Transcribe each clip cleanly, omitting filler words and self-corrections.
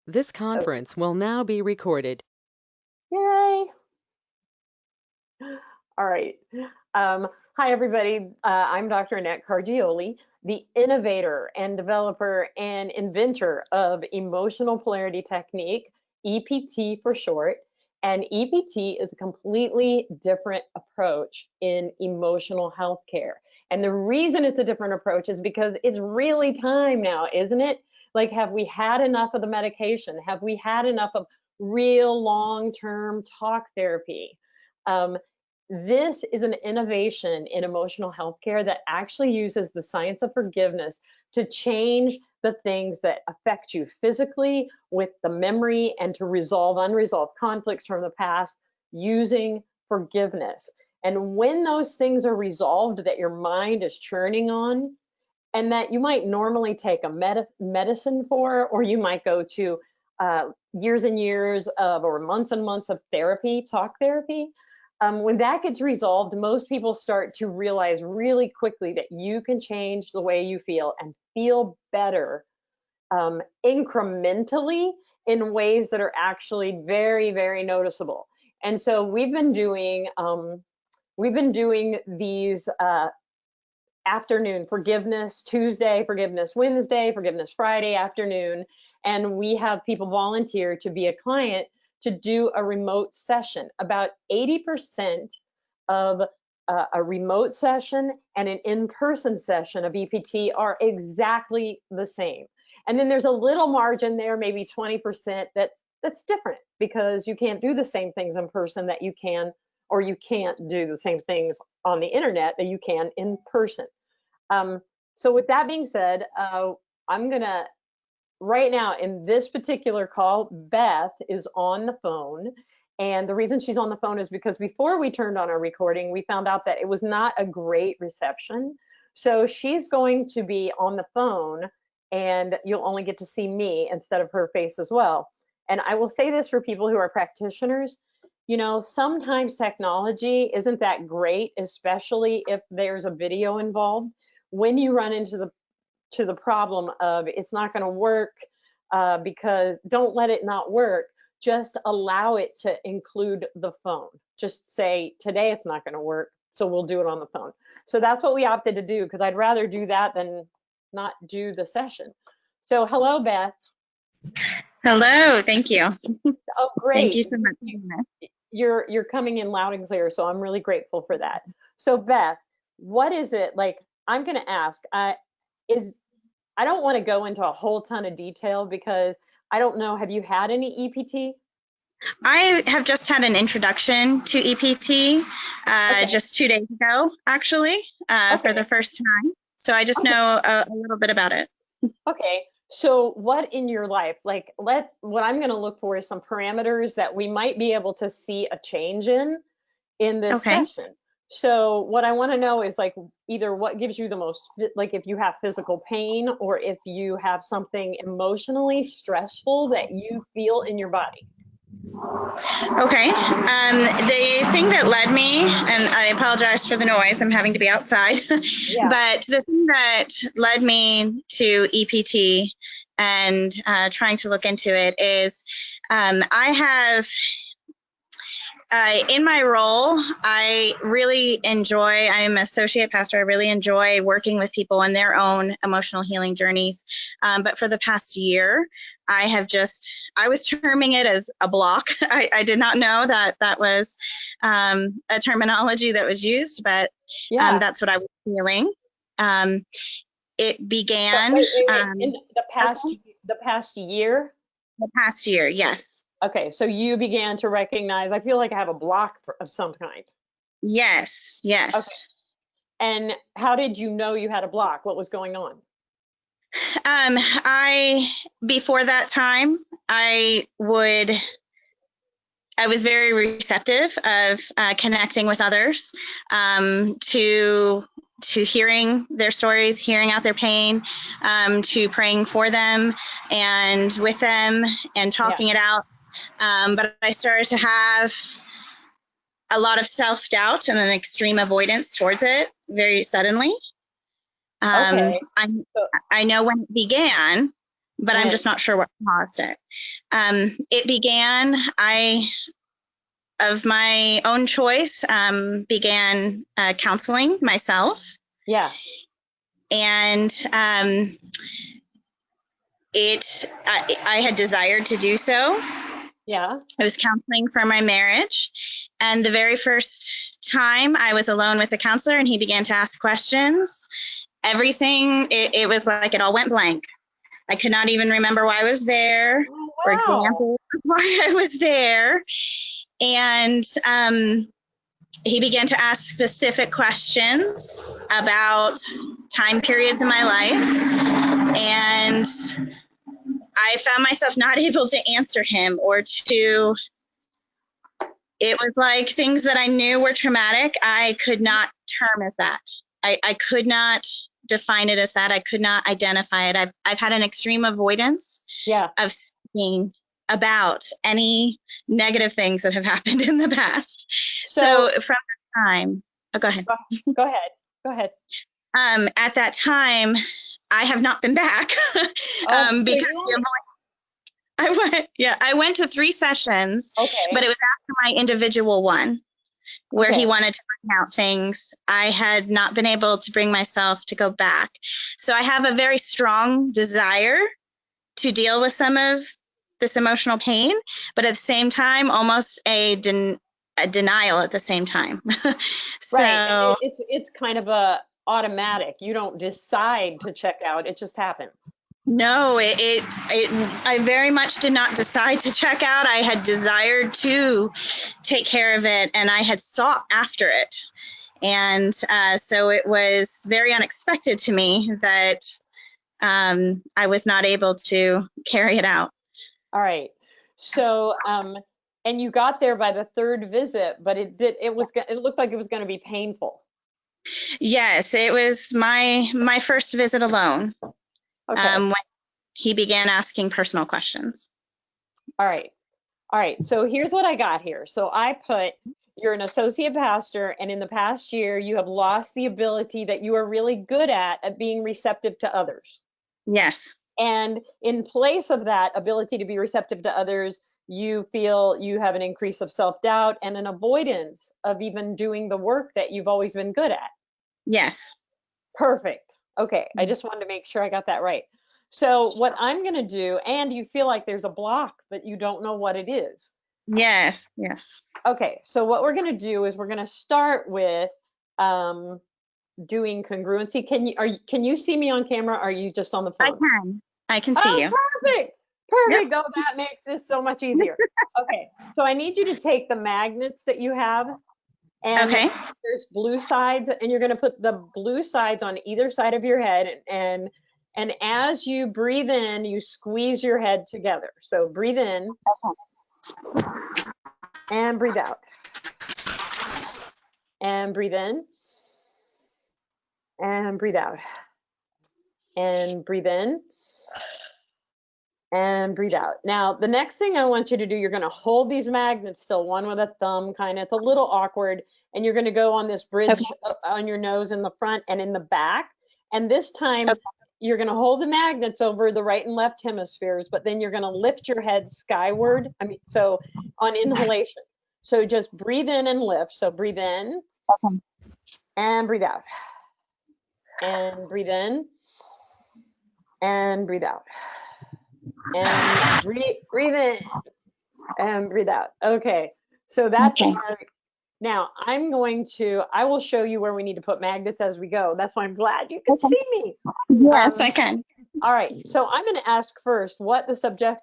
This Oh, conference will now be recorded. yay. All right. Hi, everybody. I'm Dr. Annette Cargioli, the innovator and developer and inventor of emotional polarity technique, EPT for short. And EPT is a completely different approach in emotional health care. And the reason it's a different approach is because it's really time now, isn't it? Like, have we had enough of the medication? Have we had enough of real long-term talk therapy? Um, this is an innovation in emotional health care that actually uses the science of forgiveness to change the things that affect you physically with the memory and to resolve unresolved conflicts from the past using forgiveness. And when those things are resolved that your mind is churning on and that you might normally take a medicine for, or you might go to years and years of, or months and months of therapy, talk therapy, when that gets resolved, most people start to realize really quickly that you can change the way you feel and feel better incrementally in ways that are actually very, very noticeable. And so we've been doing these afternoon forgiveness Tuesday, forgiveness Wednesday, forgiveness Friday afternoon, and we have people volunteer to be a client to do a remote session. About 80% of a remote session and an in-person session of EPT are exactly the same. And then there's a little margin there, maybe 20% that's different because you can't do the same things in person that you can, or you can't do the same things on the internet that you can in person. Um, so with that being said, I'm gonna right now in this particular call, Beth is on the phone. And the reason she's on the phone is because before we turned on our recording, we found out that it was not a great reception. So she's going to be on the phone and you'll only get to see me instead of her face as well. And I will say this for people who are practitioners, you know, sometimes technology isn't that great, especially if there's a video involved. When you run into the problem of it's not going to work because don't let it not work. Just allow it to include the phone. Just say today it's not going to work, so we'll do it on the phone. So that's what we opted to do because I'd rather do that than not do the session. So hello, Beth. Hello, thank you. Oh, Thank great. you so much for having us. You're coming in loud and clear, so I'm really grateful for that. So Beth, what is it like? I'm going to ask. Is I don't want to go into a whole ton of detail because I don't know. Have you had any EPT? I have just had an introduction to EPT Okay. just 2 days ago, actually, for the Okay. first time. So I just Okay. know a little bit about it. Okay. So what in your life, like what I'm going to look for is some parameters that we might be able to see a change in this Okay. session. So what I want to know is like either what gives you the most, like if you have physical pain or if you have something emotionally stressful that you feel in your body. Okay. The thing that led me, and I apologize for the noise, I'm having to be outside, Yeah. but the thing that led me to EPT and trying to look into it is I have in my role, I'm an associate pastor. I really enjoy working with people on their own emotional healing journeys. But for the past year, I was terming it as a block. I did not know that that was a terminology that was used, but Yeah. that's what I was feeling. Um, it So began wait. In okay, the past year. the past year, yes. Okay, so you began to recognize, I feel like I have a block of some kind. Yes, Okay. yes. And how did you know you had a block? What was going on? I before that time, I was very receptive of connecting with others, to hearing their stories, hearing out their pain, to praying for them and with them and Yeah. talking it out. But I started to have a lot of self doubt and an extreme avoidance towards it very suddenly. Okay. I So, I know when it began but I'm just not sure what caused it. It began, of my own choice, began counseling myself. Yeah. And I had desired to do so. Yeah. I was counseling for my marriage. And the very first time I was alone with the counselor and he began to ask questions, everything, it was like it all went blank. I could not even remember why I was there, Oh, for wow. example, why I was there. And he began to ask specific questions about time periods in my life. And I found myself not able to answer him it was like things that I knew were traumatic, I could not term as that. I could not define it as that. I could not identify it. I've had an extreme avoidance of speaking about any negative things that have happened in the past. So from that time, go ahead. Go ahead. At that time, I have not been back because I went to 3 sessions, but it was after my individual one where he wanted to bring out things. I had not been able to bring myself to go back. So I have a very strong desire to deal with some of this emotional pain, but at the same time, almost a denial at the same time. So, right. And it's kind of a automatic. You don't decide to check out. It just happens. No, I very much did not decide to check out. I had desired to take care of it and I had sought after it. And so it was very unexpected to me that I was not able to carry it out. All right. So, and you got there by the 3rd visit, but it looked like it was going to be painful. Yes, it was my first visit alone. Okay. When he began asking personal questions. All right. So here's what I got here. So I put, you're an associate pastor, and in the past year, you have lost the ability that you are really good at being receptive to others. Yes. And in place of that ability to be receptive to others, you feel you have an increase of self-doubt and an avoidance of even doing the work that you've always been good at. Yes. Perfect. Okay. I just wanted to make sure I got that right. So what I'm going to do, and you feel like there's a block, but you don't know what it is. Yes. Yes. Okay. So what we're going to do is we're going to start with doing congruency. Can you see me on camera? Or are you just on the phone? I can see you. Perfect. Yep. Oh, that makes this so much easier. Okay. So I need you to take the magnets that you have, and there's blue sides, and you're going to put the blue sides on either side of your head, and as you breathe in, you squeeze your head together. So breathe in and breathe out. And breathe in and breathe out. And breathe in and breathe out. Now, the next thing I want you to do, you're going to hold these magnets still, one with a thumb kind of. It's a little awkward. And you're going to go on this bridge on your nose in the front and in the back. And this time, you're going to hold the magnets over the right and left hemispheres, but then you're going to lift your head skyward. So on inhalation. So just breathe in and lift. So breathe in and breathe out. And breathe in and breathe out. And breathe in and breathe out. Okay, so that's now I will show you where we need to put magnets as we go. That's why I'm glad you can see me. Yes, I can. All right, so I'm going to ask first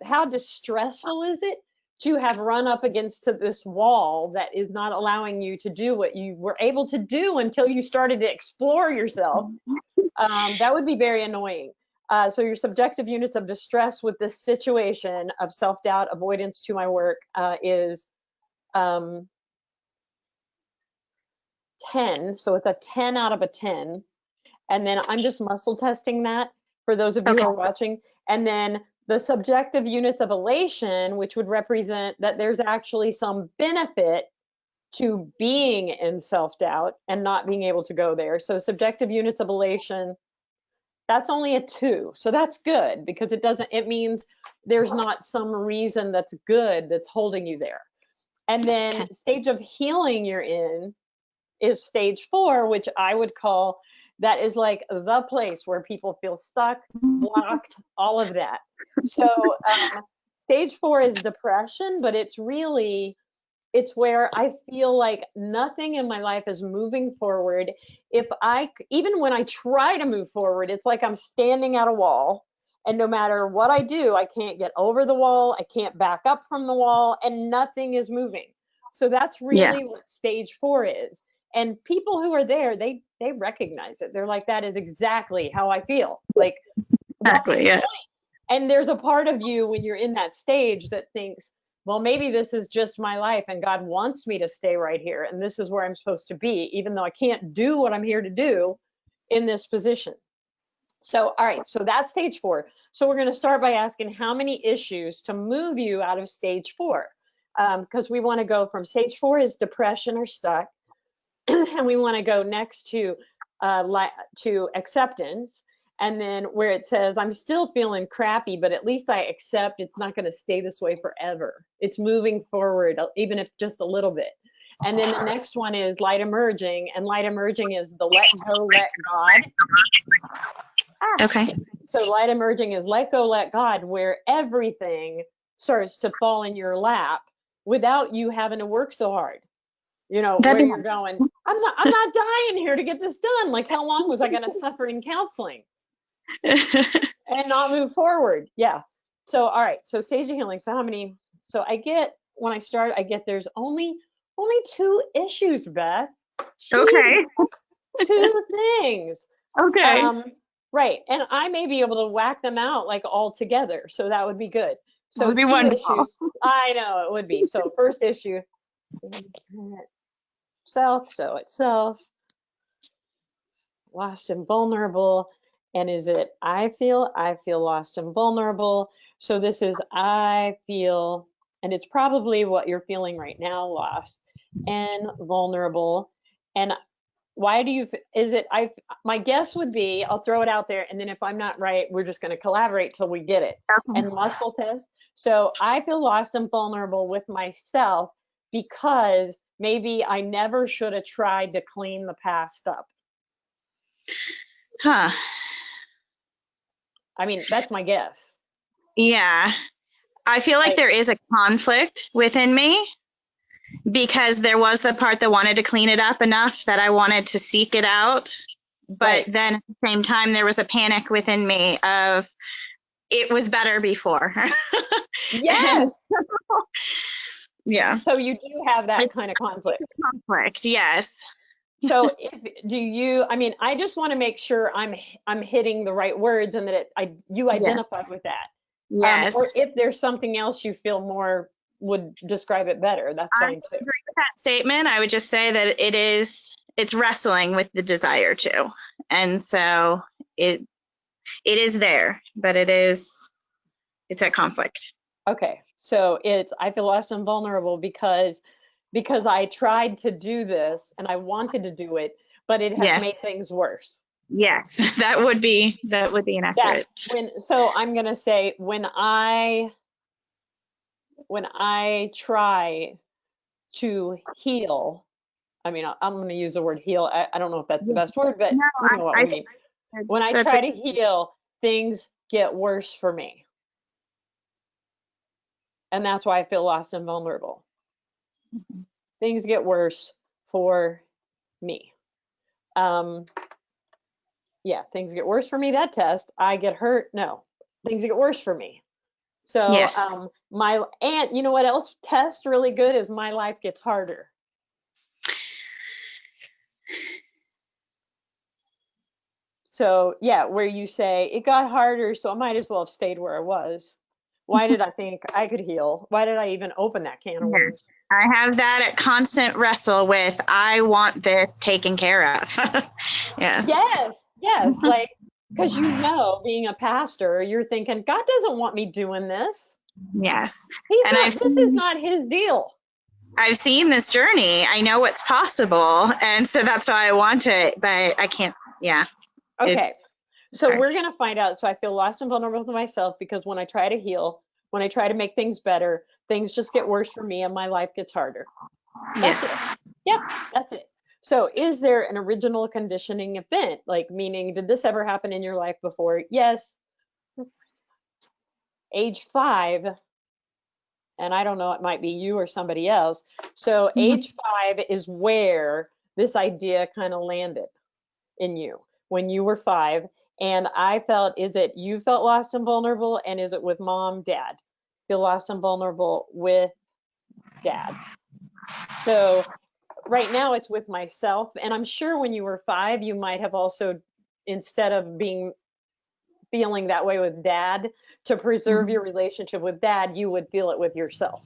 how distressful is it to have run up against this wall that is not allowing you to do what you were able to do until you started to explore yourself? That would be very annoying. So your subjective units of distress with this situation of self-doubt, avoidance to my work is 10. So it's a 10 out of a 10. And then I'm just muscle testing that for those of you who are watching. And then the subjective units of elation, which would represent that there's actually some benefit to being in self-doubt and not being able to go there. So subjective units of elation That's only a 2. So that's good, because it means there's not some reason that's good that's holding you there. And then Okay. stage of healing you're in is stage 4, which I would call, that is like the place where people feel stuck, blocked, all of that. So stage 4 is depression, but it's where I feel like nothing in my life is moving forward. Even when I try to move forward, it's like I'm standing at a wall, and no matter what I do, I can't get over the wall, I can't back up from the wall, and nothing is moving. So that's Yeah. really what stage 4 is. And people who are there, they recognize it. They're like, that is exactly how I feel. Like, what's Exactly. the Yeah. point? And there's a part of you when you're in that stage that thinks, well, maybe this is just my life and God wants me to stay right here, and this is where I'm supposed to be, even though I can't do what I'm here to do in this position. So, all right, so that's stage 4. So we're going to start by asking how many issues to move you out of stage 4, because we want to go from stage 4 is depression or stuck, and we want to go next to acceptance. And then where it says, I'm still feeling crappy, but at least I accept it's not going to stay this way forever. It's moving forward, even if just a little bit. And then the next one is light emerging, and light emerging is the let go, let God. Okay. So light emerging is let go, let God, where everything starts to fall in your lap without you having to work so hard. You know, That'd where be you're going, I'm not dying here to get this done. Like, how long was I going to suffer in counseling and not move forward? Yeah. So, all right. So stage of healing. So when I start, I get there's only 2 issues, Beth. Okay. 2 things. Okay. Right. And I may be able to whack them out like all together. So that would be good. That So would be 2 wonderful. issues. I know it would be. So first issue, self. So it's self, lost and vulnerable. And is it I feel lost and vulnerable. So this is I feel, and it's probably what you're feeling right now, lost and vulnerable. And why do you, is it, my guess would be, I'll throw it out there, and then if I'm not right, we're just going to collaborate till we get it. Okay. And muscle test. So I feel lost and vulnerable with myself because maybe I never should have tried to clean the past up. Huh. I mean, that's my guess. Yeah. I feel like Like, there is a conflict within me because there was the part that wanted to clean it up enough that I wanted to seek it out. But right. then at the same time, there was a panic within me of it was better before. And Yes. yeah. So you do have that kind of conflict. Conflict, yes. So I mean, I just want to make sure I'm hitting the right words and that you Yeah. identify with that. Yes. Or if there's something else you feel more would describe it better, that's I fine too. agree with that statement. I would just say that it's wrestling with the desire to. And so it is there, but it's at conflict. Okay. So I feel lost and vulnerable because I tried to do this and I wanted to do it, but it has Yes. made things worse. Yes. That would be inaccurate. So I'm going to say when I try to heal, I mean, I'm going to use the word heal. I don't know if that's the best word, but No, you know what we mean. When I that's try to heal, things get worse for me. And that's why I feel lost and vulnerable. Things get worse for me. Yeah, things get worse for me. That test, I get hurt. No, things get worse for me. So, yes. And you know what else test really good is my life gets harder. So yeah, where you say it got harder, so I might as well have stayed where I was. Why did I think I could heal? Why did I even open that can of worms? I have that at constant wrestle with, I want this taken care of. Yes. Yes. Like, because being a pastor, you're thinking, God doesn't want me doing this. Yes. And this is not his deal. I've seen this journey. I know what's possible. And so that's why I want it, but I can't. Yeah. Okay. So Okay. we're going to find out. So I feel lost and vulnerable to myself because when I try to heal, when I try to make things better, things just get worse for me and my life gets harder. That's Yes. it. Yep, that's it. So is there an original conditioning event? Like, meaning, did this ever happen in your life before? Yes. Age 5, and I don't know, it might be you or somebody else. So Mhm. age 5 is where this idea kind of landed in you when you were 5. And I felt, is it you felt lost and vulnerable? And is it with mom, dad? Feel lost and vulnerable with dad. So right now it's with myself. And I'm sure when you were 5, you might have also, instead of feeling that way with dad, to preserve Mhm. your relationship with dad, you would feel it with yourself.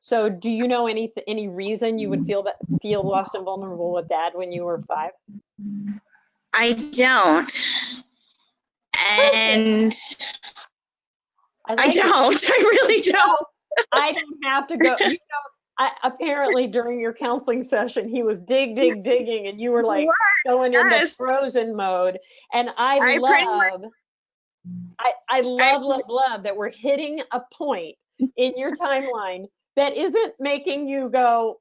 So do you know any reason you would feel lost and vulnerable with dad when you were 5? I don't. Perfect. And I I like it. don't. I really don't. No, I don't have to go. Apparently during your counseling session, he was digging, and you were like What? going into Yes. frozen mode. And I pretty much, I I, love that we're hitting a point in your timeline that isn't making you go,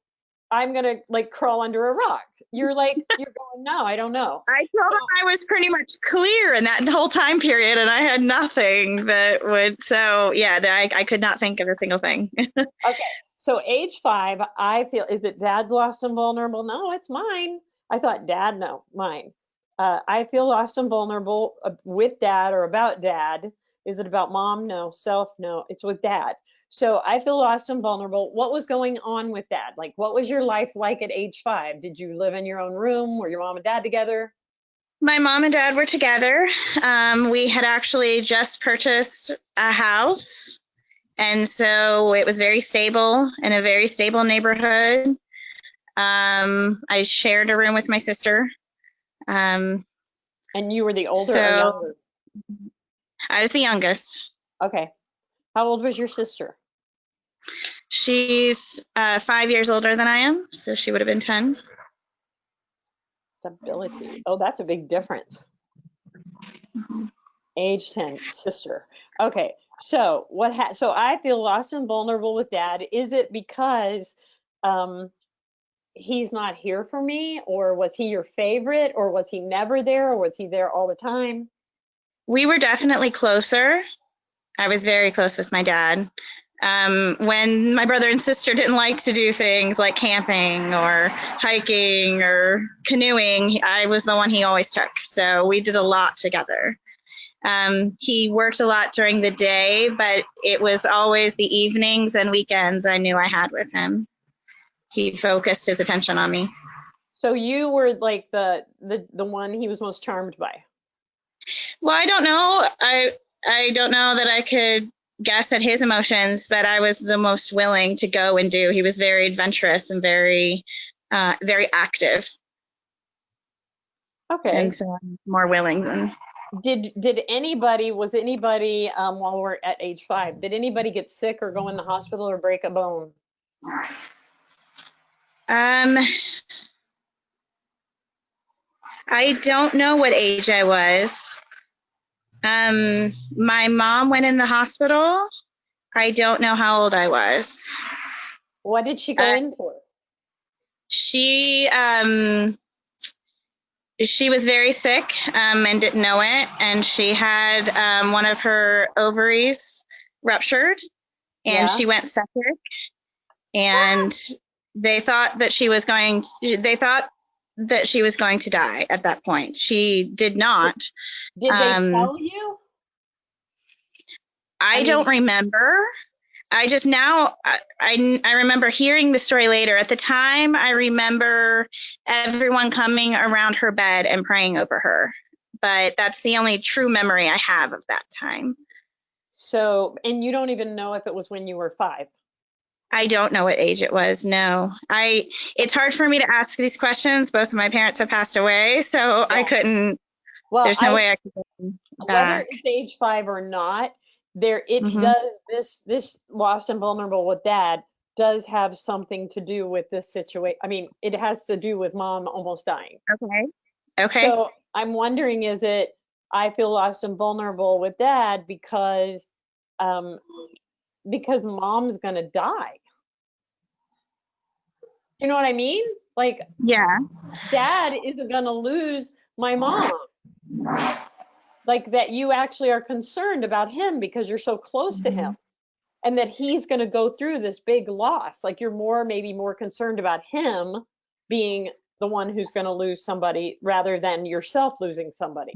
I'm gonna like crawl under a rock. You're going, no, I don't know. I told him I was pretty much clear in that whole time period and I had nothing that would, so yeah, I could not think of a single thing. Okay, so age 5, I feel, is it dad's lost and vulnerable? No, it's mine. I thought dad, no, mine. I feel lost and vulnerable with dad or about dad. Is it about mom? No. Self? No. It's with dad. So I feel lost and vulnerable. What was going on with dad? Like, what was your life like at age 5? Did you live in your own room? Were your mom and dad together? My mom and dad were together. We had actually just purchased a house. And so it was very stable in a very stable neighborhood. I shared a room with my sister. Um, And you were the older or so younger? I was the youngest. Okay. How old was your sister? She's 5 years older than I am, so she would have been 10. Stability. Oh, that's a big difference. Age 10, sister. Okay. So so I feel lost and vulnerable with dad. Is it because um he's not here for me, or was he your favorite, or was he never there, or was he there all the time? We were definitely closer. I was very close with my dad. When my brother and sister didn't like to do things like camping or hiking or canoeing, I was the one he always took. So we did a lot together. He worked a lot during the day, but it was always the evenings and weekends I knew I had with him. He focused his attention on me. So you were like the one he was most charmed by. Well, I don't know. I don't know that I could guess at his emotions, but I was the most willing to go and do. He was very adventurous and very active, and Okay. so I'm more willing than. Did anybody was anybody while we're at age 5, did anybody get sick or go in the hospital or break a bone? Um, I don't know what age I was. My mom went in the hospital. I don't know how old I was. What did she go Uh, in for? she she was very sick and didn't know it, and she had one of her ovaries ruptured, and Yeah. she went septic, and they thought that she was going to die at that point. She did not. Did they Um, tell you? I I don't mean, remember. I just now I remember hearing the story later. At the time, I remember everyone coming around her bed and praying over her. But that's the only true memory I have of that time. so, and you don't even know if it was when you were 5. I don't know what age it was. No. It's hard for me to ask these questions. Both of my parents have passed away, so I Yeah. couldn't Well, there's no way I could go whether back. it's age 5 or not, it Hmm. does, this lost and vulnerable with dad does have something to do with this situation. I mean, it has to do with mom almost dying. Okay. Okay. So I'm wondering, is it I feel lost and vulnerable with dad because mom's gonna die? You know what I mean? Like, Yeah. dad isn't gonna lose my mom. Like that you actually are concerned about him because you're so close to him, and that he's gonna go through this big loss. Like you're maybe more concerned about him being the one who's gonna lose somebody rather than yourself losing somebody.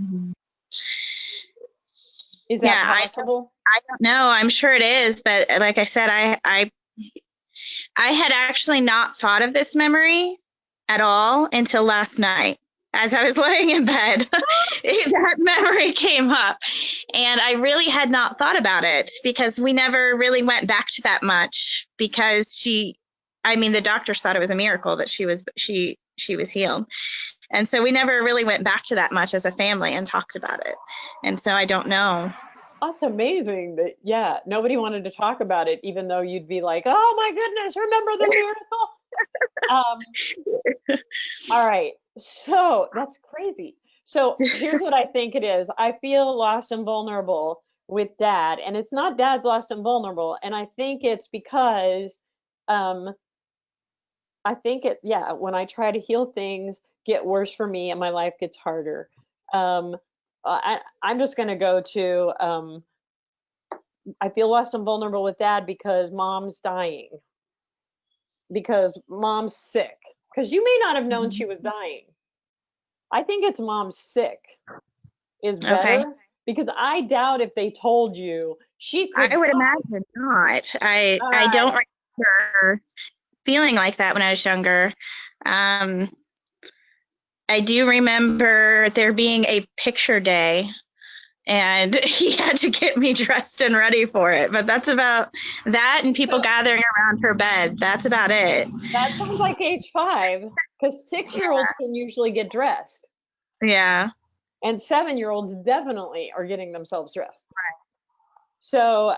Is that Yeah, possible? I don't know. I'm sure it is, but like I said, I had actually not thought of this memory at all until last night. As I was laying in bed, that memory came up. And I really had not thought about it because we never really went back to that much because the doctors thought it was a miracle that she was healed. And so we never really went back to that much as a family and talked about it. And so I don't know. That's amazing that, yeah, nobody wanted to talk about it, even though you'd be like, oh my goodness, remember the miracle? All right, so that's crazy. So here's what I think it is. I feel lost and vulnerable with dad, and it's not dad's lost and vulnerable. And I think it's because um, when I try to heal things, get worse for me and my life gets harder. Um, I'm just gonna go to I feel lost and vulnerable with dad because mom's dying, because mom's sick, because you may not have known she was dying. I think it's mom's sick is Okay. better, because I doubt if they told you she could I would die. imagine not. I don't remember feeling like that when I was younger. I do remember there being a picture day and he had to get me dressed and ready for it. But that's about that and people gathering around her bed. That's about it. That sounds like age 5, because 6-year-olds can usually get dressed, Yeah. and 7-year-olds definitely are getting themselves dressed. So,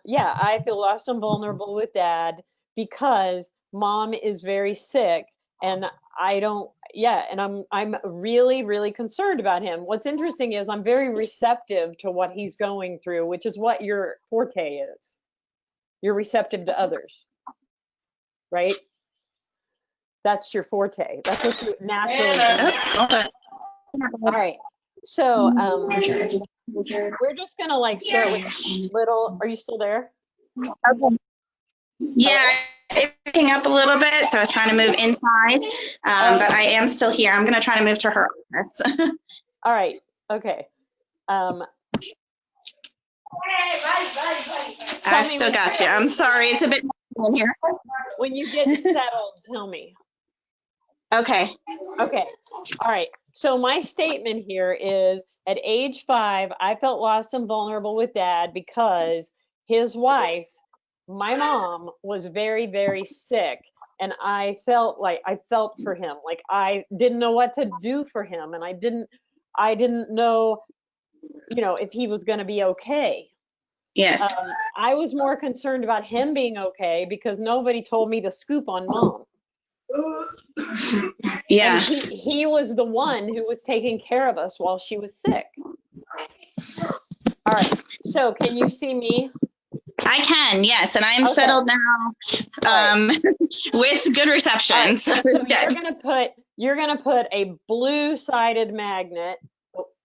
yeah, I feel lost and vulnerable with dad because mom is very sick, and I don't, yeah, and I'm really, really concerned about him. What's interesting is I'm very receptive to what he's going through, which is what your forte is. You're receptive to others, right? That's your forte. That's what you naturally do. All right. So, we're just gonna like start with little, are you still there? Okay. Yeah, it's picking up a little bit, so I was trying to move inside, but I am still here. I'm going to try to move to her office. All right. Okay. I still got you. I'm sorry. It's a bit in here. When you get settled, tell me. Okay. Okay. All right. So my statement here is at age 5, I felt lost and vulnerable with dad because his wife, my mom, was very, very sick. And I felt for him. Like I didn't know what to do for him. And I didn't know, if he was going to be okay. Yes. I was more concerned about him being okay because nobody told me the scoop on mom. Yeah. And he was the one who was taking care of us while she was sick. All right. So can you see me? I can, yes. And I am settled now Right. with good reception. Right. So you're gonna put a blue-sided magnet,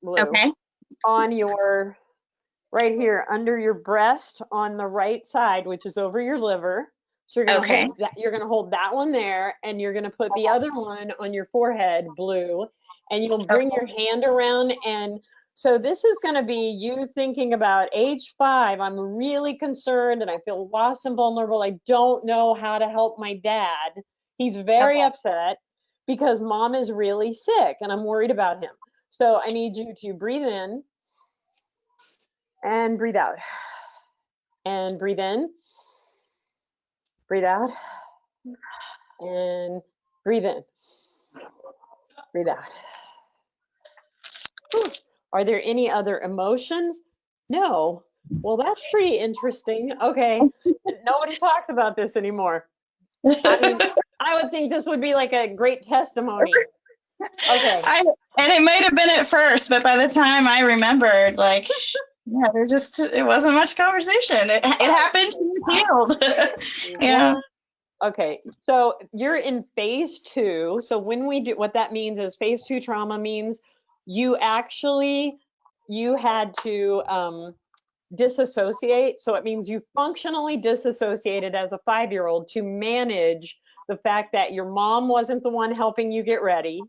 okay. on your right here under your breast on the right side, which is over your liver. So you're gonna hold that one there, and you're gonna put the other one on your forehead, blue, and you'll bring your hand around. And so this is gonna be you thinking about age 5. I'm really concerned and I feel lost and vulnerable. I don't know how to help my dad. He's very upset because mom is really sick and I'm worried about him. So I need you to breathe in and breathe out. And breathe in. Breathe out. And breathe in. Breathe out. Whew. Are there any other emotions? No. Well, that's pretty interesting. Okay. Nobody talks about this anymore. I mean, I would think this would be like a great testimony. Okay. And it might have been at first, but by the time I remembered, like, yeah, it wasn't much conversation. It happened, she was healed. Yeah. What? Okay, so you're in phase 2. So when we do, what that means is phase 2 trauma means you had to disassociate. So it means you functionally disassociated as a 5-year-old to manage the fact that your mom wasn't the one helping you get ready,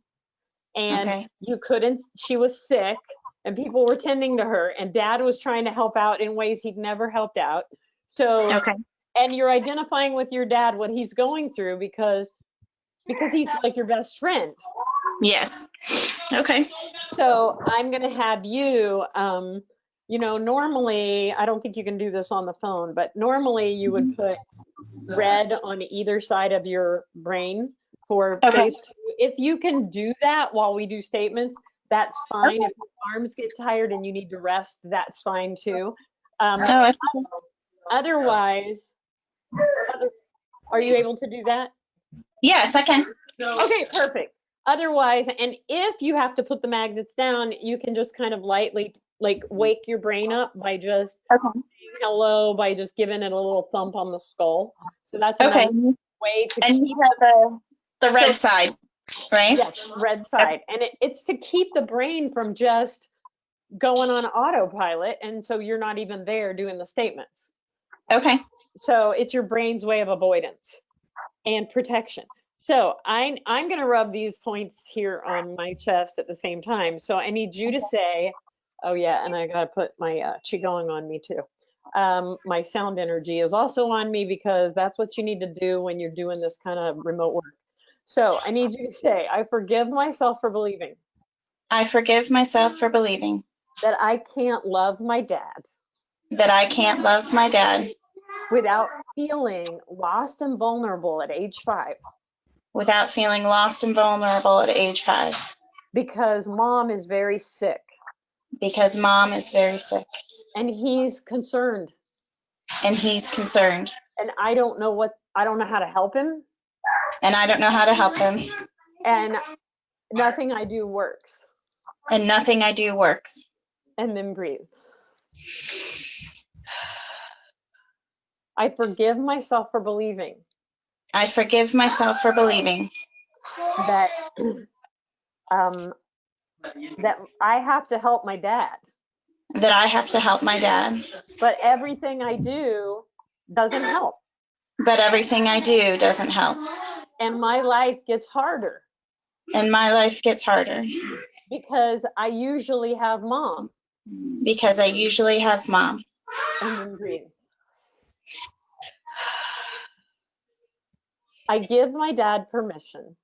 and Okay. you couldn't, she was sick and people were tending to her, and dad was trying to help out in ways he'd never helped out. So, Okay. and you're identifying with your dad what he's going through because he's like your best friend. Yes. Okay. So I'm going to have you, normally, I don't think you can do this on the phone, but normally you would put red on either side of your brain for Okay. phase 2. If you can do that while we do statements, that's fine. If your arms get tired and you need to rest, that's fine too. Oh, Otherwise, are you able to do that? yes, I can. Okay, perfect. Otherwise, and if you have to put the magnets down, you can just kind of lightly like wake your brain up by just Okay. saying hello, by just giving it a little thump on the skull. So that's Okay. another way to And keep you have the red side, right? yes, red side. And it's to keep the brain from just going on autopilot. And so you're not even there doing the statements. Okay. So it's your brain's way of avoidance and protection. So I'm going to rub these points here on my chest at the same time. So I need you to say, oh yeah, and I got to put my qigong on me too. My sound energy is also on me because that's what you need to do when you're doing this kind of remote work. So I need you to say, I forgive myself for believing I forgive myself for believing that I can't love my dad that I can't love my dad without feeling lost and vulnerable at age 5 without feeling lost and vulnerable at age 5 because mom is very sick because mom is very sick and he's concerned and he's concerned and I don't know how to help him and I don't know how to help him and nothing I do works. and nothing I do works. And then breathe. I forgive myself for believing I forgive myself for believing that that I have to help my dad, that I have to help my dad, but everything I do doesn't help, but everything I do doesn't help, and my life gets harder and my life gets harder because I usually have mom. because I usually have mom. And then breathe. I give my dad permission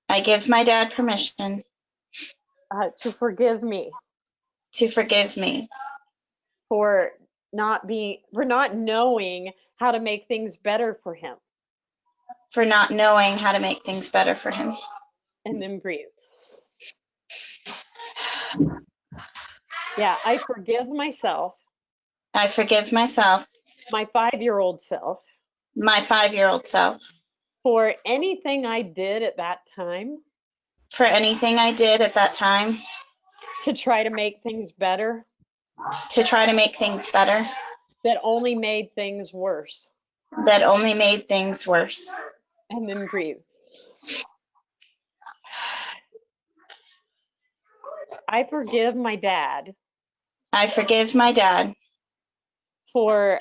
I give my dad permission to forgive me to forgive me for not knowing how to make things better for him. for not knowing how to make things better for him. And then breathe. Yeah, I forgive myself, I forgive myself, my 5-year-old self, my 5-year-old self, for anything I did at that time for anything I did at that time to try to make things better to try to make things better that only made things worse. that only made things worse. And then breathe. I forgive my dad I forgive my dad for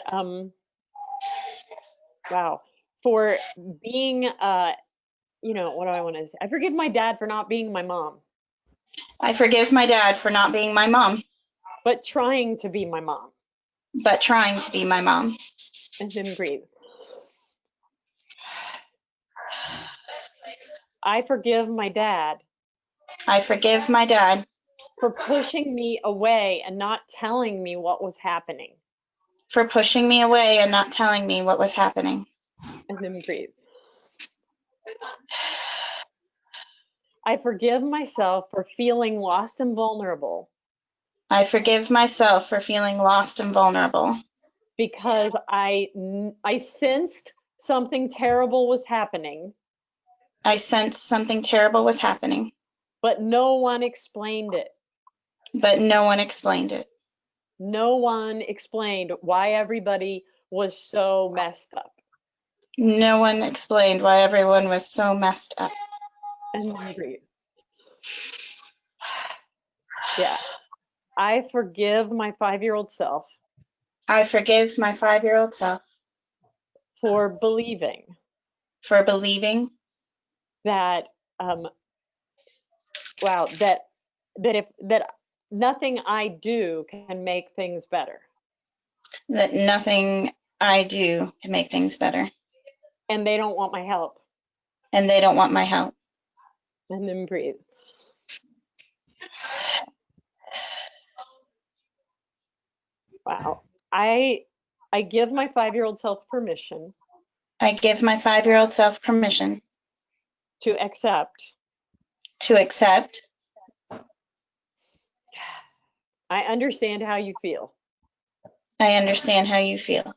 for being what do I want to say? I forgive my dad for not being my mom, I forgive my dad for not being my mom, but trying to be my mom. but trying to be my mom. And then breathe. I forgive my dad I forgive my dad for pushing me away and not telling me what was happening. for pushing me away and not telling me what was happening. And then breathe. I forgive myself for feeling lost and vulnerable I forgive myself for feeling lost and vulnerable because I sensed something terrible was happening, I sensed something terrible was happening, but no one explained it. but no one explained it. No one explained why everybody was so messed up. No one explained why everyone was so messed up. And then breathe. Yeah. I forgive my 5-year-old self I forgive my 5-year-old self for believing for believing that that nothing I do can make things better. that nothing I do can make things better. And they don't want my help. And they don't want my help. And then breathe. Wow. I give my 5-year-old self permission I give my 5-year-old self permission to accept. I understand how you feel. I understand how you feel.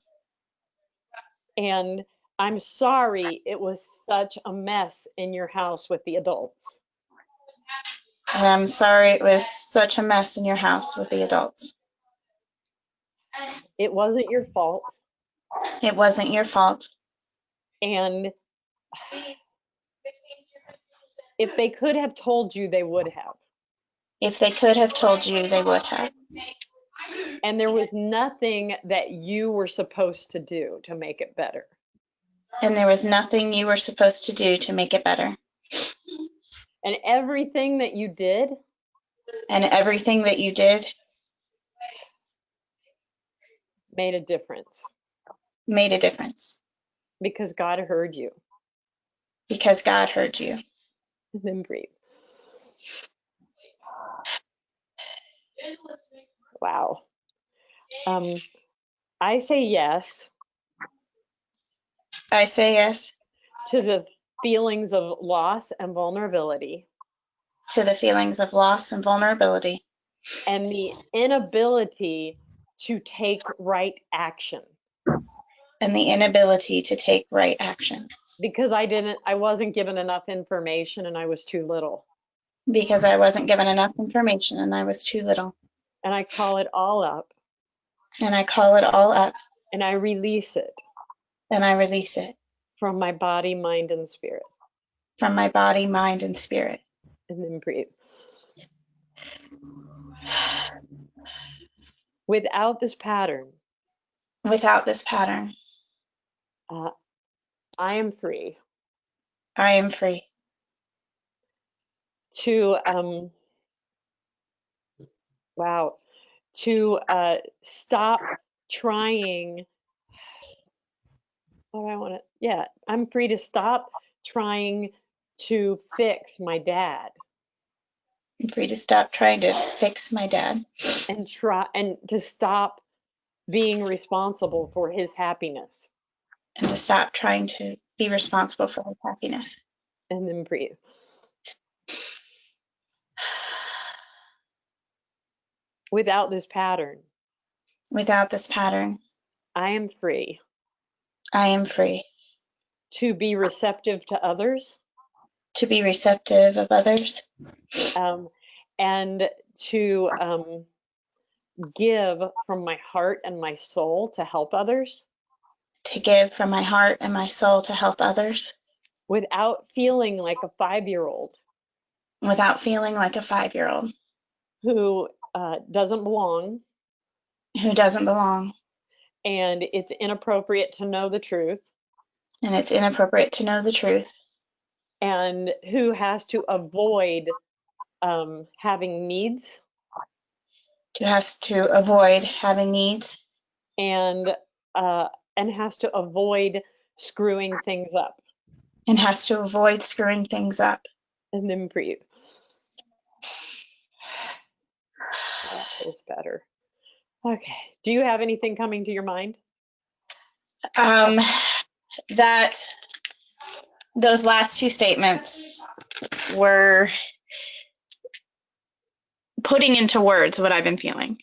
And I'm sorry it was such a mess in your house with the adults. And I'm sorry it was such a mess in your house with the adults. It wasn't your fault. It wasn't your fault. And if they could have told you, they would have. If they could have told you, they would have. And there was nothing that you were supposed to do to make it better. And there was nothing you were supposed to do to make it better. And everything that you did, and everything that you did made a difference. Made a difference. Because God heard you. Because God heard you. And then breathe. Wow. I say yes. I say yes. To the feelings of loss and vulnerability. To the feelings of loss and vulnerability. And the inability to take right action. And the inability to take right action. Because I wasn't given enough information and I was too little. Because I wasn't given enough information and I was too little. And I call it all up. And I call it all up. And I release it. And I release it. From my body, mind, and spirit. From my body, mind, and spirit. And then breathe. Without this pattern. Without this pattern. I am free. I am free. To stop trying. I'm free to stop trying to fix my dad. I'm free to stop trying to fix my dad. And to stop being responsible for his happiness. And to stop trying to be responsible for his happiness. And then breathe. Without this pattern. Without this pattern. I am free. I am free. To be receptive to others. To be receptive of others. And to give from my heart and my soul to help others. To give from my heart and my soul to help others. Without feeling like a 5-year-old. Without feeling like a 5-year-old. Who doesn't belong. Who doesn't belong. And it's inappropriate to know the truth. And it's inappropriate to know the truth. And who has to avoid having needs. Who has to avoid having needs. And has to avoid screwing things up. And has to avoid screwing things up. And then breathe. That feels better. Okay. Do you have anything coming to your mind? That those last two statements were putting into words what I've been feeling.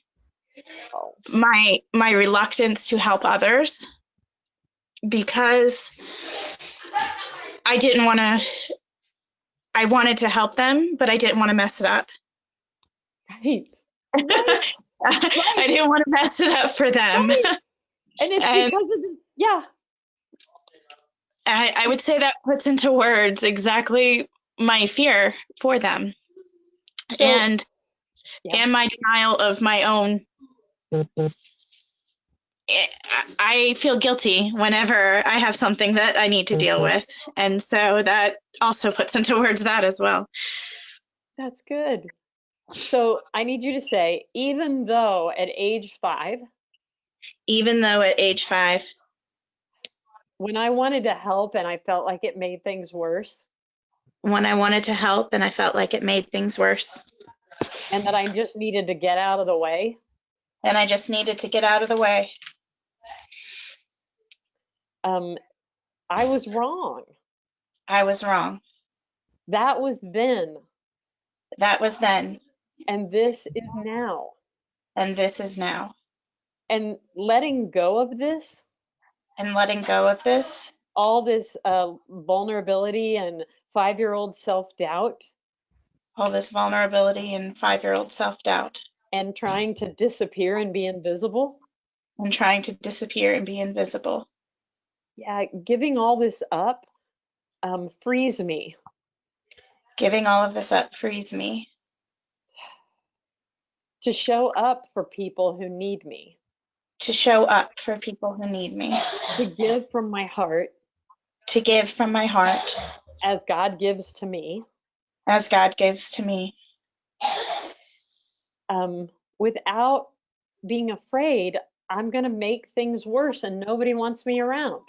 My reluctance to help others because I didn't want to I wanted to help them, but I didn't want to mess it up. Right. Right. I didn't want to mess it up for them. Right. And it's And because of this. Yeah. I would say that puts into words exactly my fear for them So, and yeah. my denial of my own. I feel guilty whenever I have something that I need to deal with. And so that also puts into words that as well. That's good. So I need you to say, even though at age 5, Even though at age 5, when I wanted to help and I felt like it made things worse, when I wanted to help and I felt like it made things worse, and that I just needed to get out of the way, and I just needed to get out of the way, I was wrong. I was wrong. That was then, That was then, and this is now. and this is now. And letting go of this, And letting go of this, all this vulnerability and 5-year-old self-doubt, all this vulnerability and 5-year-old self-doubt, and trying to disappear and be invisible. and trying to disappear and be invisible. Yeah, giving all this up frees me Giving all of this up frees me to show up for people who need me, to show up for people who need me, to give from my heart to give from my heart as God gives to me, as God gives to me, without being afraid I'm going to make things worse and nobody wants me around.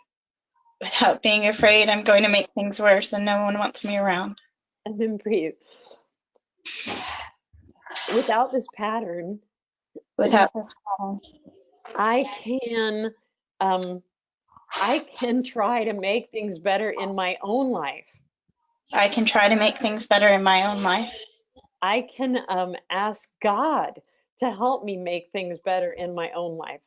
without being afraid I'm going to make things worse and no one wants me around. And then breathe. Without this pattern, Without this pattern, I can try to make things better in my own life. I can try to make things better in my own life. I can ask God to help me make things better in my own life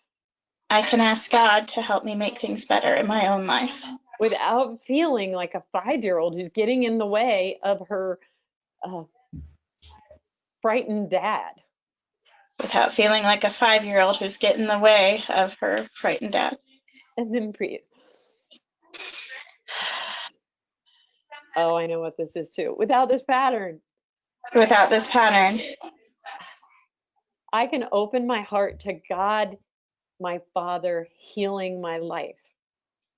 I can ask God to help me make things better in my own life without feeling like a 5-year-old who's getting in the way of her frightened dad. without feeling like a 5-year-old who's getting in the way of her frightened dad. And then breathe. Oh, I know what this is too. Without this pattern, Without this pattern, I can open my heart to God, my Father, healing my life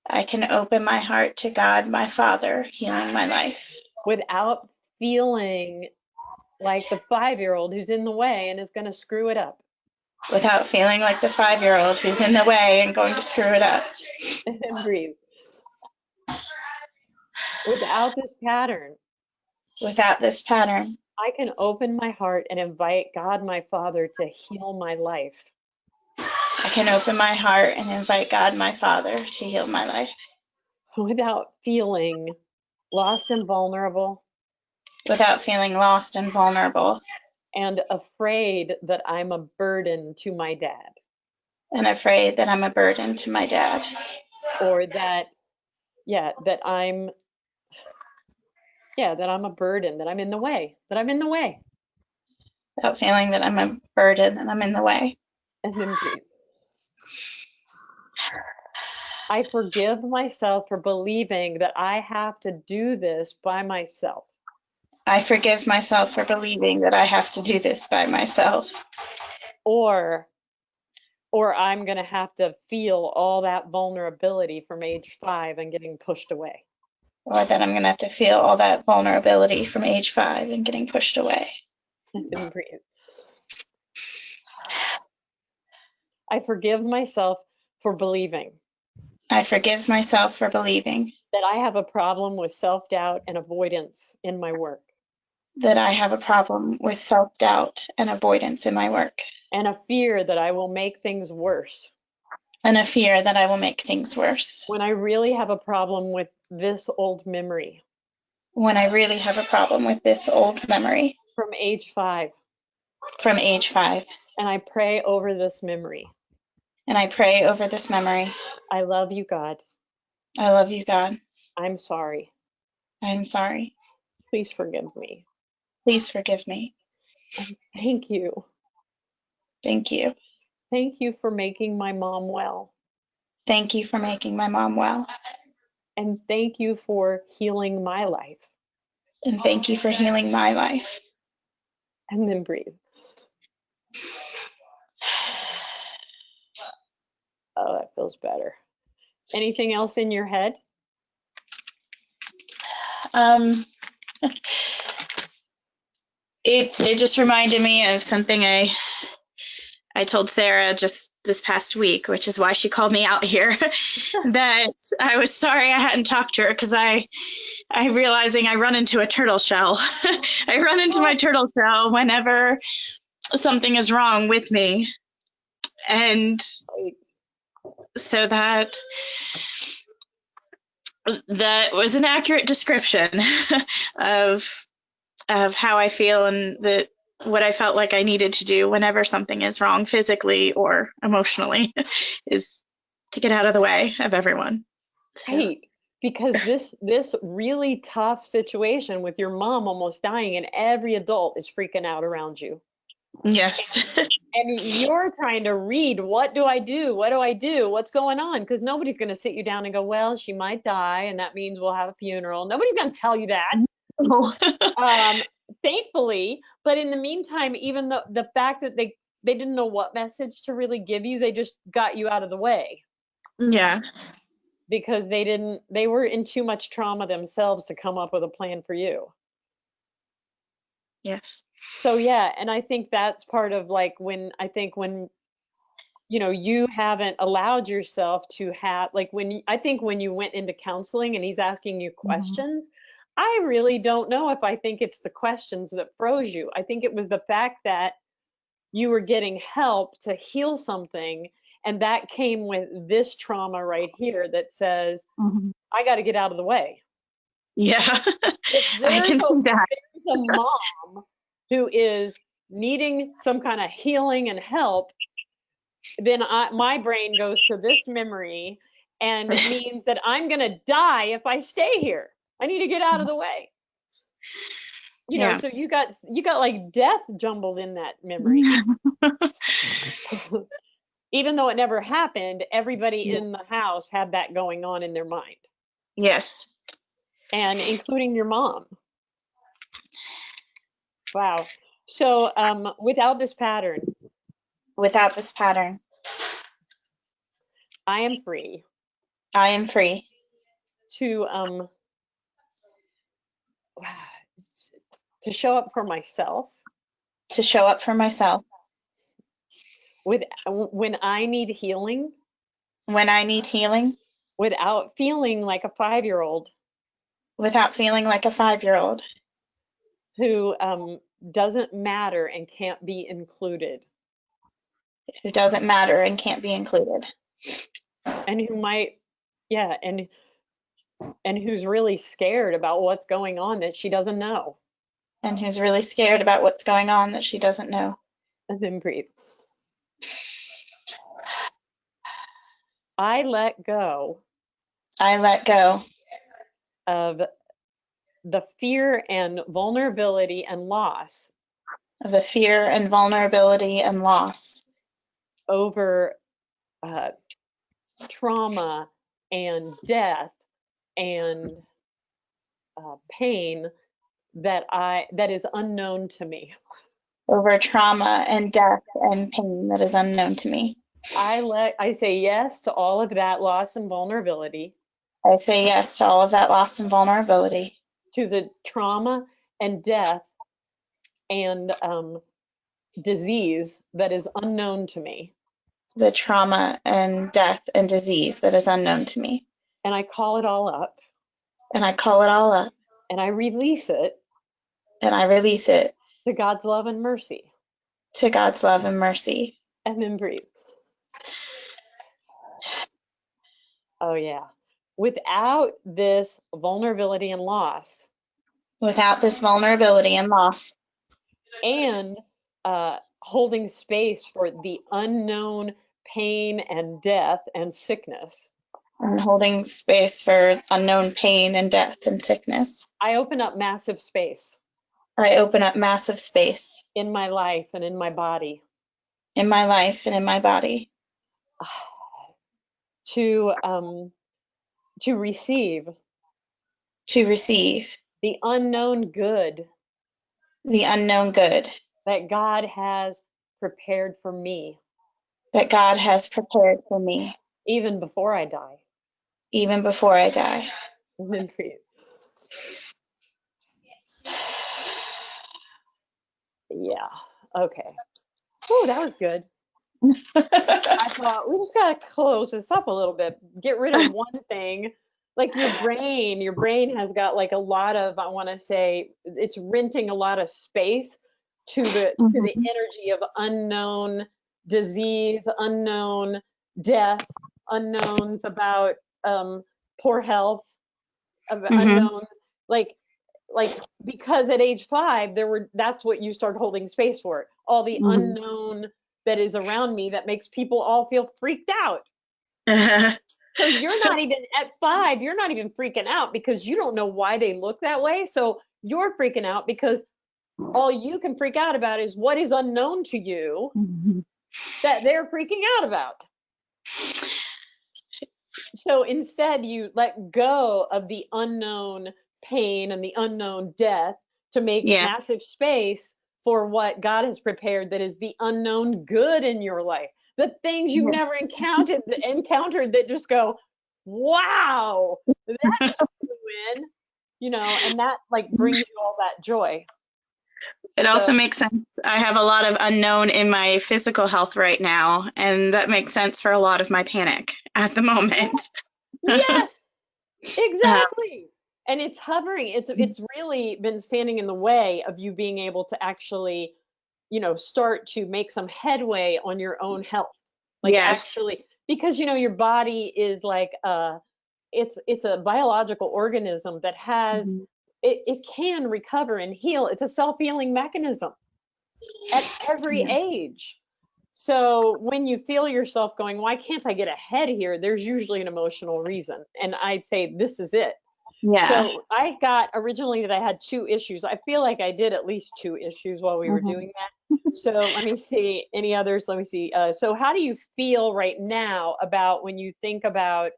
I can open my heart to God, my Father, healing my life without feeling like the 5-year-old who's in the way and is going to screw it up. without feeling like the 5-year-old who's in the way and going to screw it up. And then breathe. Without this pattern, Without this pattern, I can open my heart and invite God, my Father, to heal my life I can open my heart and invite God, my Father, to heal my life without feeling lost and vulnerable without feeling lost and vulnerable and afraid that I'm a burden to my dad, and afraid that I'm a burden to my dad, or that I'm a burden, that I'm in the way, without feeling that I'm a burden and I'm in the way. And then breathe. I forgive myself for believing that I have to do this by myself. I forgive myself for believing that I have to do this by myself, Or I'm going to have to feel all that vulnerability from age 5 and getting pushed away. or that I'm going to have to feel all that vulnerability from age 5 and getting pushed away. And then breathe. I forgive myself for believing I forgive myself for believing that I have a problem with self-doubt and avoidance in my work, that I have a problem with self-doubt and avoidance in my work, and a fear that I will make things worse and a fear that I will make things worse when I really have a problem with this old memory when I really have a problem with this old memory from age 5. from age 5. And I pray over this memory. And I pray over this memory. I love you, God. I love you, God. I'm sorry. I'm sorry. Please forgive me. Please forgive me. And thank you. Thank you. Thank you for making my mom well. Thank you for making my mom well. And thank you for healing my life. And thank you for healing my life. And then breathe. Oh, that feels better. Anything else in your head? It just reminded me of something I told Sarah just this past week, which is why she called me out here, that I was sorry I hadn't talked to her because I realizing I run into a turtle shell. I run into my turtle shell whenever something is wrong with me. And so that was an accurate description of how I feel and what I felt like I needed to do whenever something is wrong physically or emotionally is to get out of the way of everyone. So. Right. Because this really tough situation with your mom almost dying and every adult is freaking out around you. Yes. And you're trying to read, what do I do? What do I do? What's going on? Because nobody's going to sit you down and go, well, she might die, and that means we'll have a funeral. Nobody's going to tell you that. Thankfully, but in the meantime, even the fact that they didn't know what message to really give you, they just got you out of the way. Yeah. Because they were in too much trauma themselves to come up with a plan for you. Yes. So yeah, and I think that's part of like when you haven't allowed yourself to have like I think when you went into counseling and he's asking you questions, I really don't know if I think it's the questions that froze you. I think it was the fact that you were getting help to heal something, and that came with this trauma right here that says, I got to get out of the way. Yeah. If I can see that. there's a mom who is needing some kind of healing and help, then my brain goes to this memory, and it means that I'm going to die if I stay here. I need to get out of the way. Yeah. So you got like death jumbled in that memory. Even though it never happened, everybody in the house had that going on in their mind. Yes. And including your mom. Wow. So without this pattern, I am free I am free to show up for myself. To show up for myself. When I need healing. When I need healing. Without feeling like a 5-year-old. Without feeling like a 5-year-old. Who doesn't matter and can't be included. Who doesn't matter and can't be included. And who might, yeah, and who's really scared about what's going on that she doesn't know. And who's really scared about what's going on that she doesn't know. And then breathe. I let go. I let go. Of the fear and vulnerability and loss. Of the fear and vulnerability and loss. Over trauma and death and pain that is unknown to me. Over trauma and death and pain that is unknown to me. I say yes to all of that loss and vulnerability. I say yes to all of that loss and vulnerability. To the trauma and death and disease that is unknown to me. The trauma and death and disease that is unknown to me. And I call it all up. And I call it all up. And I release it. And I release it. To God's love and mercy. To God's love and mercy. And then breathe. Oh, yeah. Without this vulnerability and loss. Without this vulnerability and loss. And holding space for the unknown pain and death and sickness. and holding space for unknown pain and death and sickness. I open up massive space I open up massive space in my life and in my body in my life and in my body to receive to receive the unknown good the unknown good that God has prepared for me, that God has prepared for me, even before I die. even before I die. And then breathe. Yeah. Okay. Oh, that was good. I thought we just gotta close this up a little bit. Get rid of one thing. Like your brain has got like a lot of, I want to say, it's renting a lot of space to the energy of unknown disease, unknown death, unknowns about poor health, of unknown, like because at age 5 that's what you start holding space for, all the unknown that is around me that makes people all feel freaked out. So you're not even at 5, you're not even freaking out because you don't know why they look that way. So you're freaking out because all you can freak out about is what is unknown to you that they're freaking out about. So instead you let go of the unknown pain and the unknown death to make massive space for what God has prepared, that is the unknown good in your life. The things you've never encountered that just go, wow, that's a win, and that like brings you all that joy. It also makes sense. I have a lot of unknown in my physical health right now, and that makes sense for a lot of my panic at the moment. Yes, exactly. And it's hovering. It's really been standing in the way of you being able to actually, start to make some headway on your own health. Like actually, because your body is like it's a biological organism that has it can recover and heal. It's a self-healing mechanism at every age. So when you feel yourself going, why can't I get ahead here? There's usually an emotional reason. And I'd say this is it. So I got originally that I had 2 issues. I feel like I did at least 2 issues while we were doing that. So let me see any others. Let me see. So how do you feel right now about when you think about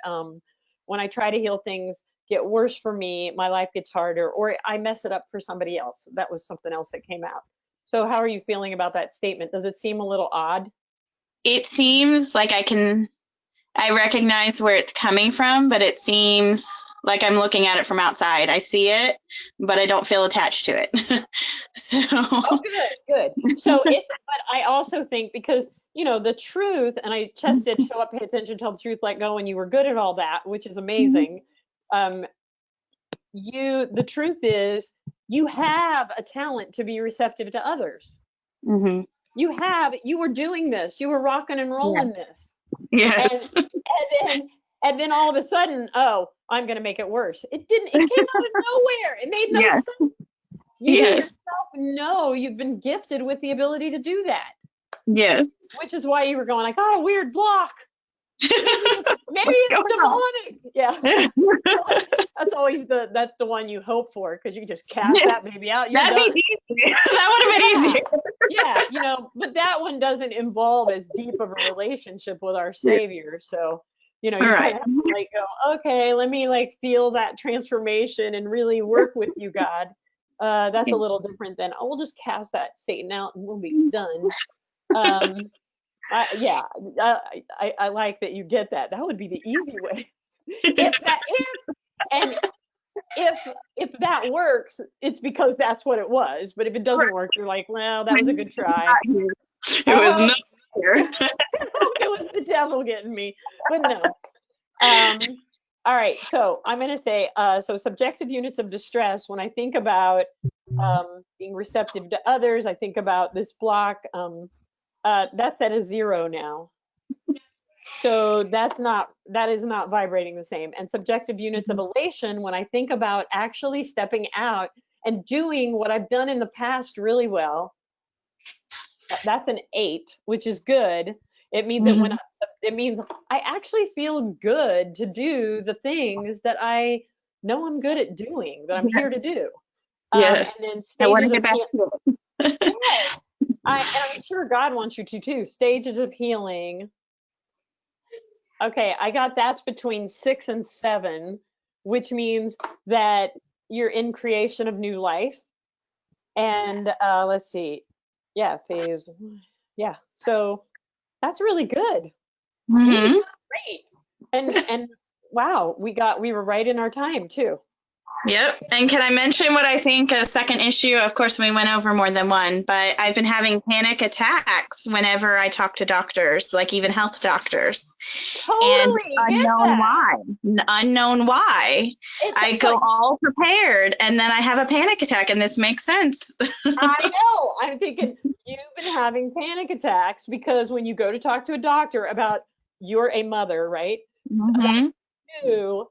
when I try to heal things get worse for me, my life gets harder, or I mess it up for somebody else? That was something else that came out. So how are you feeling about that statement? Does it seem a little odd? It seems like I recognize where it's coming from, but it seems like I'm looking at it from outside. I see it, but I don't feel attached to it. So. Oh, good. So but I also think because, the truth, and I tested show up, pay attention, tell the truth, let go, and you were good at all that, which is amazing. The truth is you have a talent to be receptive to others. You were doing this, you were rocking and rolling this. Yes. And then all of a sudden, oh, I'm going to make it worse. It came out of nowhere. It made no sense. You yourself know you've been gifted with the ability to do that. Yes. Which is why you were going, I got a weird block. Maybe it's demonic. Yeah. That's always that's the one you hope for, because you just cast that baby out. You're That'd done. be easy. That would have been easier. Yeah, but that one doesn't involve as deep of a relationship with our Savior. So, you kind of have to like go, okay, let me like feel that transformation and really work with you, God. That's a little different than, we'll just cast that Satan out and we'll be done. I like that you get that. That would be the easy way. If that works, it's because that's what it was. But if it doesn't work, you're like, well, that was a good try. It was not here. It was the devil getting me. But no. All right. So I'm going to say, so subjective units of distress, when I think about being receptive to others, I think about this block. That's at a 0 now. So that is not vibrating the same. And subjective units of elation, when I think about actually stepping out and doing what I've done in the past really well, that's an 8, which is good. It means it went up. It means I actually feel good to do the things that I know I'm good at doing, that I'm here Yes. to do. And Yes. then I want stages to of get back to it. yes, and I'm sure God wants you to too. Stages of healing. Okay, I got that's between 6 and 7, which means that you're in creation of new life. And let's see, yeah, phase, yeah. So that's really good. You did Hmm. great. And wow, we were right in our time too. Yep. And can I mention what I think a second issue? Of course, we went over more than one, but I've been having panic attacks whenever I talk to doctors, like even health doctors, and Totally get unknown that. why. Unknown why. It's I go but all prepared and then I have a panic attack, and this makes sense. I know. I'm thinking you've been having panic attacks because when you go to talk to a doctor about you're a mother, right? About Hmm. you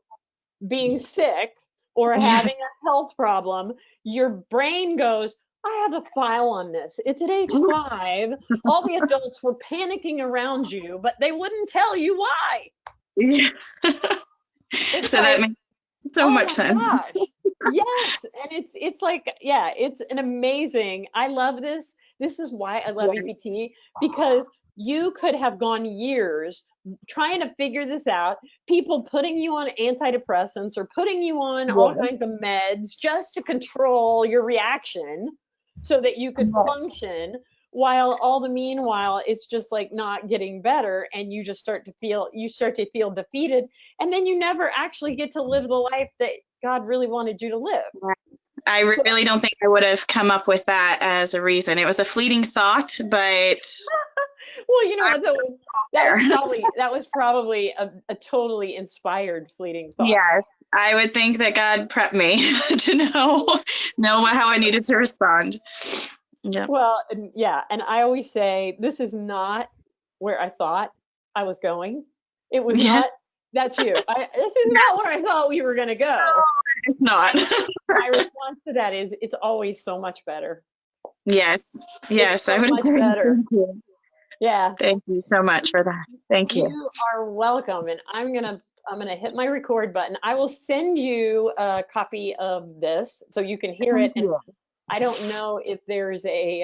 being sick or Yeah. having a health problem, your brain goes, I have a file on this. It's at age 5. All the adults were panicking around you, but they wouldn't tell you why. Yeah. It's So that like, makes so oh much my sense. gosh. Yes, and it's like, yeah, it's an amazing. I love this. This is why I love Yeah. EPT, because you could have gone years trying to figure this out, people putting you on antidepressants or putting you on all Yeah. kinds of meds just to control your reaction so that you could function, while all the meanwhile it's just like not getting better, and you start to feel defeated, and then you never actually get to live the life that God really wanted you to live. I So, really don't think I would have come up with that as a reason. It was a fleeting thought, but well, you know I'm what? there. That was probably a totally inspired fleeting thought. Yes, I would think that God prepped me to know how I needed to respond. Yeah. Well, yeah, and I always say this is not where I thought I was going. It was Yes, not. That's you. This is not where I thought we were going to go. it's not. And my response to that is, it's always so much better. Yes, It's yes, I so would much agree. better. Thank you. Yeah. Thank you so much for that. Thank you. You are welcome. And I'm gonna hit my record button. I will send you a copy of this so you can hear it. Thank And you. I don't know if there's a